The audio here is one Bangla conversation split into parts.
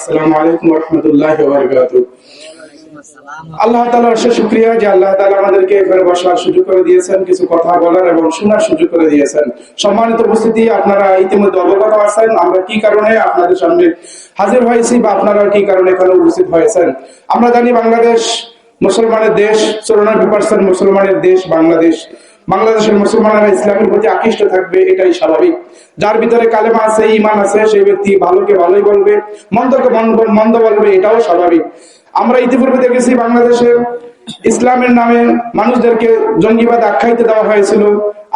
আসসালামু আলাইকুম ওয়া রাহমাতুল্লাহি ওয়া বারাকাতুহু। আল্লাহ তাআলার অশেষ শুকরিয়া যে আল্লাহ তাআলা আমাদেরকে এখানে বসার সুযোগ করে দিয়েছেন, কিছু কথা বলার এবং শোনার সুযোগ করে দিয়েছেন। সম্মানিত উপস্থিতি, আপনারা ইতিমধ্যে অবগত আছেন আমরা কি কারণে আপনাদের সামনে হাজির হয়েছি বা আপনারা কি কারণে এখানে উপস্থিত হয়েছেন। আমরা জানি বাংলাদেশ মুসলমানের দেশ, 94% মুসলমানের দেশ বাংলাদেশ। বাংলাদেশের মুসলমানেরা ইসলামের প্রতি আকৃষ্ট থাকবে, এটাই স্বাভাবিক। যার ভিতরে কালেমা আছে, ঈমান আছে, সেই ব্যক্তি ভালোকে ভালোই বলবে, মন্দকে মন্দ বলবে, এটাও স্বাভাবিক। আমরা ইতিপূর্বে দেখেছি বাংলাদেশের ইসলামের নামে মানুষদেরকে জঙ্গিবাদ আখ্যায়িত দেওয়া হয়েছিল।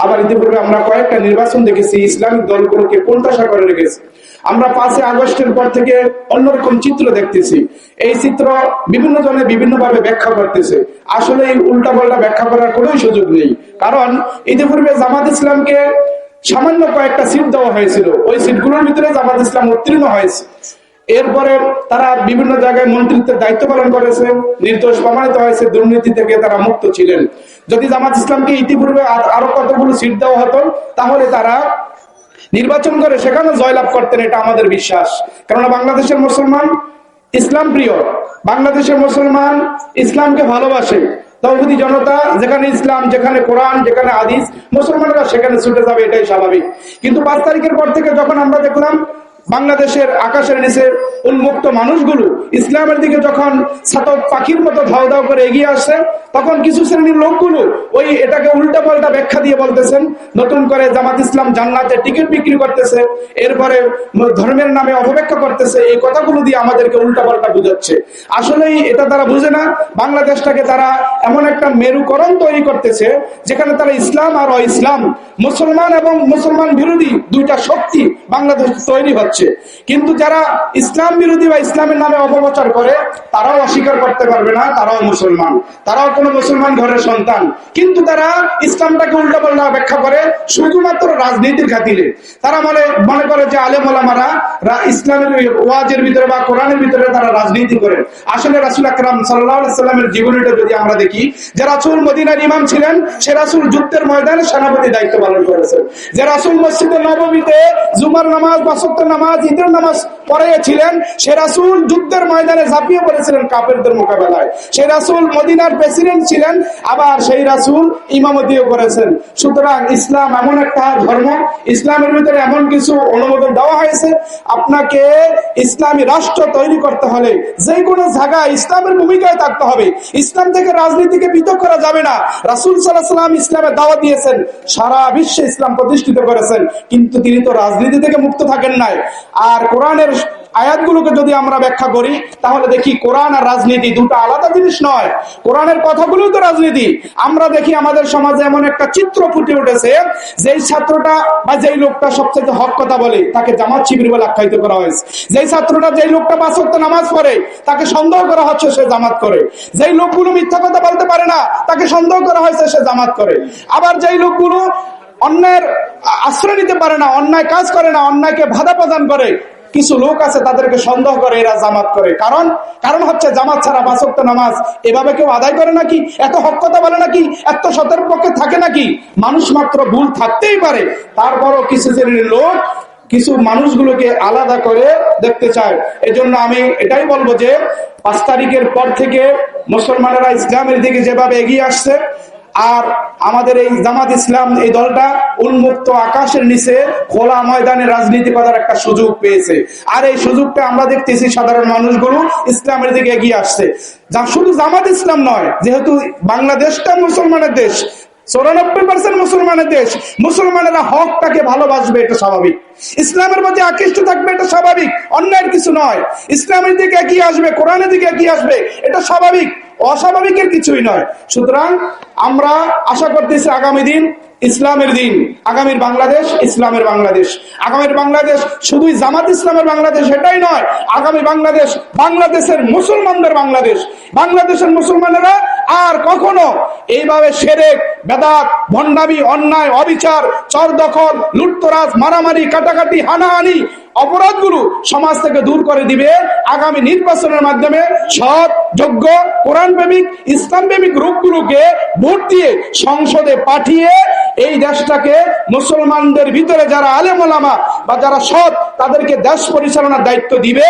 আবার ইতিপূর্বে আমরা কয়েকটা নির্বাচন দেখেছি, ইসলামিক দলগুলোকে কোণঠাসা করে রেখেছে। আমরা 5 আগস্টের পর থেকে অন্যরকম চিত্র দেখতেছি। এই চিত্র বিভিন্ন জনে বিভিন্ন ভাবে ব্যাখ্যা করতেছে। আসলে এই উল্টা পাল্টা ব্যাখ্যা করার কোনো সুযোগ নেই, কারণ ইতিপূর্বে জামাত ইসলামকে সামান্য কয়েকটা সিট দেওয়া হয়েছিল, ওই সিটগুলোর ভিতরে জামাত ইসলাম উত্তীর্ণ হয়েছে। এরপরে তারা বিভিন্ন জায়গায় মন্ত্রিত্বের দায়িত্ব পালন করেছে, নির্দোষ প্রমাণিত হয়েছে, দুর্নীতি থেকে তারা মুক্ত ছিলেন। যদি জামাত ইসলামকে ইতিপূর্বে আরো কতগুলো সিট দেওয়া হতো, তাহলে তারা নির্বাচন করে সেখানে জয়লাভ করতেন, এটা আমাদের বিশ্বাস। কেননা বাংলাদেশের মুসলমান ইসলাম প্রিয়, বাংলাদেশের মুসলমান ইসলামকে ভালোবাসে। তৌহিদি জনতা যেখানে ইসলাম, যেখানে কোরআন, যেখানে হাদিস, মুসলমানরা সেখানে ছুটে যাবে, এটাই স্বাভাবিক। কিন্তু 5 তারিখের পর থেকে যখন আমরা দেখলাম বাংলাদেশের আকাশের নিচে উন্মুক্ত মানুষগুলো ইসলামের দিকে যখন ছাতক পাখির মতো ধাও ধাও করে এগিয়ে আসছে, তখন কিছু শ্রেণীর লোকগুলো ওই এটাকে উল্টা পাল্টা ব্যাখ্যা দিয়ে বলতেছেন, নতুন করে জামাত ইসলাম জান্নাতে টিকিট বিক্রি করতেছে, এরপরে ধর্মের নামে অপব্যাখ্যা করতেছে। এই কথাগুলো দিয়ে আমাদেরকে উল্টা পাল্টা বুঝাচ্ছে। আসলেই এটা তারা বুঝে না। বাংলাদেশটাকে তারা এমন একটা মেরুকরণ তৈরি করতেছে যেখানে তারা ইসলাম আর অইসলাম, মুসলমান এবং মুসলমান বিরোধী দুইটা শক্তি বাংলাদেশ তৈরি হচ্ছে। কিন্তু যারা ইসলাম বিরোধী বা ইসলামের নামে অপপ্রচার করে, তারাও অস্বীকার করতে পারবে না তারাও মুসলমান, তারাও কোনো মুসলমান ঘরের সন্তান। কিন্তু তারা ইসলামটাকে উল্টা পাল্টা ব্যাখ্যা করে শুধুমাত্র রাজনীতির খাতিরে। তারা মনে করে যে আলেম ওলামারা ইসলামের ওয়াজের ভিতরে বা কোরআনের ভিতরে তারা রাজনীতি করেন। আসলে রাসূল আকরাম সাল্লাল্লাহু আলাইহি সাল্লামের জীবনীটা যদি আমরা দেখি, যে রাসূল মদিনার ইমাম ছিলেন, সে রাসূল যুদ্ধের ময়দানে সেনাপতি দায়িত্ব পালন করেছেন। যে রাসূল মসজিদে নববীতে জুমার নামাজ, 5 ওয়াক্ত নামাজ, ঈদের নামাজ পড়িয়েছিলেন, সে রাসূল যুদ্ধের ময়দানে ঝাঁপিয়ে পড়েছিলেন কাফেরদের মোকাবেলায়। সে রাসূল মদিনার প্রেসিডেন্ট ছিলেন, আবার সেই রাসূল ইমামতিও করেছেন। সুতরাং ইসলাম এমন একটা ধর্ম, ইসলামের ভিতরে এমন কিছু অনুমোদন দেওয়া হয়েছে। আপনাকে ইসলামী রাষ্ট্র তৈরি করতে হলে যে কোনো জায়গায় ইসলামের ভূমিকায় থাকতে হবে। ইসলাম থেকে রাজনীতিকে পৃথক করা যাবে না। রাসূল সাল্লাল্লাহু আলাইহি ওয়াসাল্লাম ইসলামের দাওয়াত দিয়েছেন, সারা বিশ্বে ইসলাম প্রতিষ্ঠিত করেছেন, কিন্তু তিনি তো রাজনীতি থেকে মুক্ত থাকেন নাই। আর কোরআনের আয়াতগুলোকে যদি আমরা ব্যাখ্যা করি, তাহলে দেখি কোরআন আর রাজনীতি দুটো আলাদা জিনিস নয়। কোরআনের কথাগুলোই তো রাজনীতি। আমরা দেখি আমাদের সমাজে এমন একটা চিত্র ফুটে উঠেছে, যেই ছাত্রটা বা যেই লোকটা সবচেয়ে হক কথা বলে তাকে জামাত শিবির বলে আখ্যায়িত করা হয়েছে। যেই ছাত্রটা, যেই লোকটা 5 ওয়াক্ত নামাজ পড়ে তাকে সন্দেহ করা হচ্ছে সে জামাত করে। যেই লোকগুলো মিথ্যা কথা বলতে পারে না তাকে সন্দেহ করা হয়েছে সে জামাত করে। আবার যেই লোকগুলো অন্যায়ের আশ্রয় নিতে পারে না, অন্যায় কাজ করে না, অন্যায়কে বাধা প্রদান করে, কিছু লোক আছে তাদেরকে সন্দেহ করে এরা জামাত করে। কারণ হচ্ছে জামাত ছাড়া 5 ওয়াক্ত নামাজ এভাবে কেউ আদায় করে নাকি? এত হক কথা বলে নাকি? এত সতের পক্ষে থাকে নাকি? মানুষ মাত্র ভুল থাকতেই পারে, তারপরও কিছু শ্রেণীর লোক কিছু মানুষগুলোকে আলাদা করে দেখতে চায়। এজন্য আমি এটাই বলবো যে 5 তারিখের পর থেকে মুসলমানেরা ইসলামের দিকে যেভাবে এগিয়ে আসছে, আর আমাদের এই জামাত ইসলাম এই দলটা উন্মুক্ত আকাশের নিচে খোলা ময়দানে রাজনীতি করার একটা সুযোগ পেয়েছে। আর এই সুযোগটা আমরা দেখতেছি সাধারণ মানুষগুলো ইসলামের দিকে এগিয়ে আসছে। যা শুধু জামাত ইসলাম নয়, যেহেতু বাংলাদেশটা মুসলমানের দেশ, 94% মুসলমানের দেশ, মুসলমানেরা হকটাকে ভালোবাসবে, এটা স্বাভাবিক। ইসলামের মধ্যে আকৃষ্ট থাকবে, এটা স্বাভাবিক, অন্যায়ের কিছু নয়। ইসলামের দিকে এগিয়ে আসবে, কোরআনের দিকে এগিয়ে আসবে, এটা স্বাভাবিক, অস্বাভাবিকের কিছুই নয়। সুতরাং আমরা আশা করতেছি আগামী দিন ইসলামের দিন, আগামীর বাংলাদেশ ইসলামের বাংলাদেশ। আগামীর বাংলাদেশ শুধুই জামাত ইসলামের বাংলাদেশ এটাই নয়, আগামী বাংলাদেশ বাংলাদেশের মুসলমানদের বাংলাদেশ। বাংলাদেশের মুসলমানেরা আর কখনো এইভাবে শিরক, বেদাত, ভণ্ডামি, অন্যায়, অবিচার, চর দখল, লুটতরাজ, মারামারি, কাটাকাটি, হানাহানি, অপরাধগুলো সমাজ থেকে দূর করে দিবে আগামী নির্বাচনের মাধ্যমে সৎ, যোগ্য, কোরআন প্রেমিক, ইসলাম প্রেমিক গ্রুপগুলোকে ভোট দিয়ে সংসদে পাঠিয়ে এই দেশটাকে মুসলমানদের ভিতরে যারা আলেম ওলামা বা যারা সৎ তাদেরকে দেশ পরিচালনার দায়িত্ব দিবে।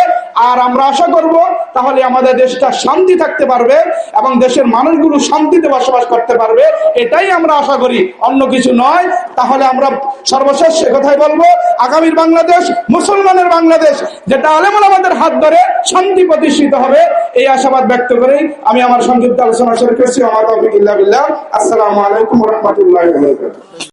আর আমরা আশা করব তাহলে আমাদের দেশটা শান্তি থাকতে পারবে এবং দেশের মানুষগুলো শান্তিতে বসবাস করতে পারবে, এটাই আমরা আশা করি, অন্য কিছু নয়। তাহলে আমরা সর্বশেষ সে কথাই বলবো, আগামীর বাংলাদেশ মুসলমানের বাংলাদেশ, যেটা আলেম ওলামাদের হাত ধরে শান্তি প্রতিষ্ঠিত হবে, এই আশাবাদ ব্যক্ত করেই আমি আমার সংক্ষিপ্ত আলোচনা শেষ করছি। আমার তৌফিক ইল্লা বিল্লাহ। আসসালামু আলাইকুম ওয়া রাহমাতুল্লাহি ওয়া বারাকাতুহু।